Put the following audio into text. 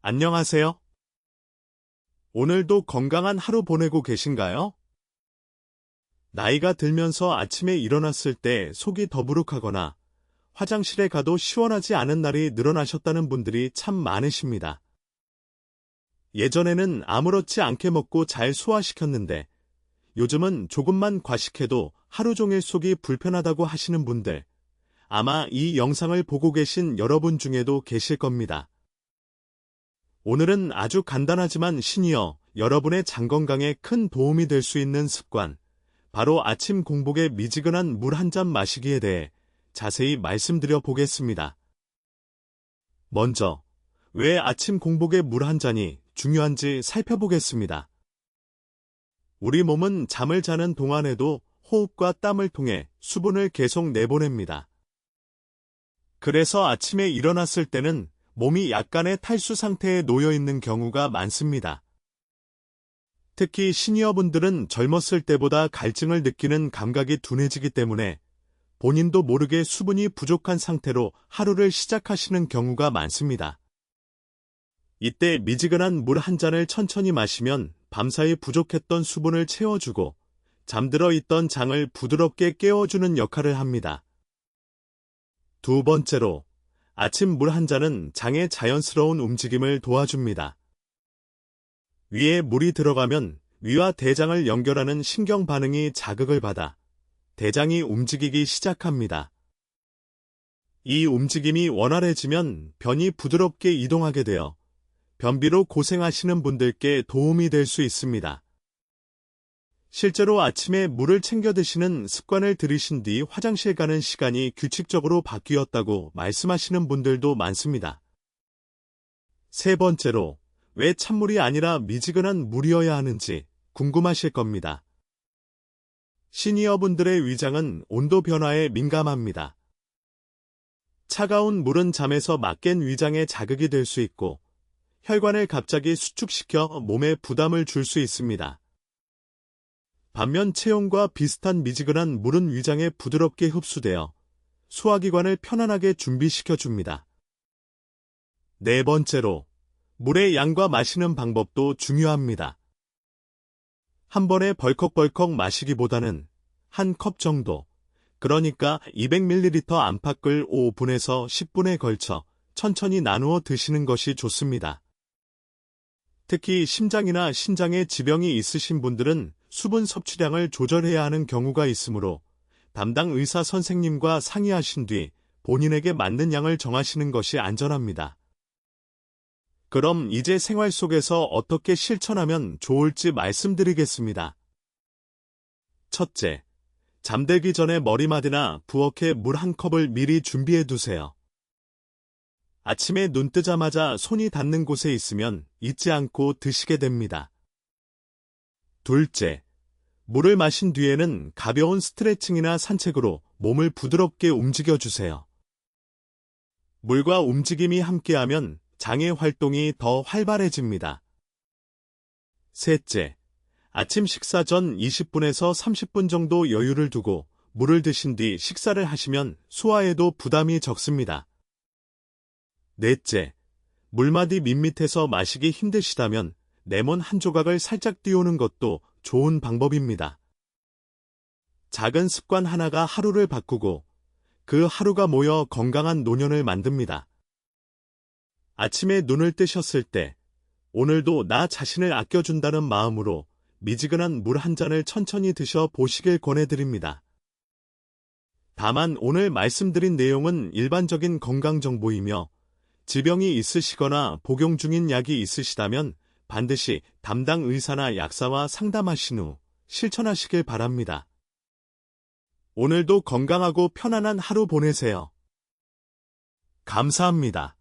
안녕하세요. 오늘도 건강한 하루 보내고 계신가요? 나이가 들면서 아침에 일어났을 때 속이 더부룩하거나 화장실에 가도 시원하지 않은 날이 늘어나셨다는 분들이 참 많으십니다. 예전에는 아무렇지 않게 먹고 잘 소화시켰는데 요즘은 조금만 과식해도 하루 종일 속이 불편하다고 하시는 분들, 아마 이 영상을 보고 계신 여러분 중에도 계실 겁니다. 오늘은 아주 간단하지만 신이어 여러분의 장 건강에 큰 도움이 될 수 있는 습관, 바로 아침 공복에 미지근한 물 한 잔 마시기에 대해 자세히 말씀드려 보겠습니다. 먼저, 왜 아침 공복에 물 한 잔이 중요한지 살펴보겠습니다. 우리 몸은 잠을 자는 동안에도 호흡과 땀을 통해 수분을 계속 내보냅니다. 그래서 아침에 일어났을 때는 몸이 약간의 탈수 상태에 놓여 있는 경우가 많습니다. 특히 시니어분들은 젊었을 때보다 갈증을 느끼는 감각이 둔해지기 때문에 본인도 모르게 수분이 부족한 상태로 하루를 시작하시는 경우가 많습니다. 이때 미지근한 물 한 잔을 천천히 마시면 밤사이 부족했던 수분을 채워주고 잠들어 있던 장을 부드럽게 깨워주는 역할을 합니다. 두 번째로, 아침 물 한 잔은 장의 자연스러운 움직임을 도와줍니다. 위에 물이 들어가면 위와 대장을 연결하는 신경 반응이 자극을 받아 대장이 움직이기 시작합니다. 이 움직임이 원활해지면 변이 부드럽게 이동하게 되어 변비로 고생하시는 분들께 도움이 될 수 있습니다. 실제로 아침에 물을 챙겨 드시는 습관을 들이신 뒤 화장실 가는 시간이 규칙적으로 바뀌었다고 말씀하시는 분들도 많습니다. 세 번째로, 왜 찬물이 아니라 미지근한 물이어야 하는지 궁금하실 겁니다. 시니어분들의 위장은 온도 변화에 민감합니다. 차가운 물은 잠에서 막 깬 위장에 자극이 될 수 있고 혈관을 갑자기 수축시켜 몸에 부담을 줄 수 있습니다. 반면 체온과 비슷한 미지근한 물은 위장에 부드럽게 흡수되어 소화기관을 편안하게 준비시켜 줍니다. 네 번째로, 물의 양과 마시는 방법도 중요합니다. 한 번에 벌컥벌컥 마시기보다는 한 컵 정도, 그러니까 200ml 안팎을 5분에서 10분에 걸쳐 천천히 나누어 드시는 것이 좋습니다. 특히 심장이나 신장에 지병이 있으신 분들은 수분 섭취량을 조절해야 하는 경우가 있으므로 담당 의사 선생님과 상의하신 뒤 본인에게 맞는 양을 정하시는 것이 안전합니다. 그럼 이제 생활 속에서 어떻게 실천하면 좋을지 말씀드리겠습니다. 첫째, 잠들기 전에 머리맡이나 부엌에 물 한 컵을 미리 준비해 두세요. 아침에 눈 뜨자마자 손이 닿는 곳에 있으면 잊지 않고 드시게 됩니다. 둘째, 물을 마신 뒤에는 가벼운 스트레칭이나 산책으로 몸을 부드럽게 움직여주세요. 물과 움직임이 함께하면 장의 활동이 더 활발해집니다. 셋째, 아침 식사 전 20분에서 30분 정도 여유를 두고 물을 드신 뒤 식사를 하시면 소화에도 부담이 적습니다. 넷째, 물맛이 밋밋해서 마시기 힘드시다면 레몬 한 조각을 살짝 띄우는 것도 좋은 방법입니다. 작은 습관 하나가 하루를 바꾸고 그 하루가 모여 건강한 노년을 만듭니다. 아침에 눈을 뜨셨을 때 오늘도 나 자신을 아껴준다는 마음으로 미지근한 물 한 잔을 천천히 드셔 보시길 권해드립니다. 다만 오늘 말씀드린 내용은 일반적인 건강정보이며 지병이 있으시거나 복용 중인 약이 있으시다면 반드시 담당 의사나 약사와 상담하신 후 실천하시길 바랍니다. 오늘도 건강하고 편안한 하루 보내세요. 감사합니다.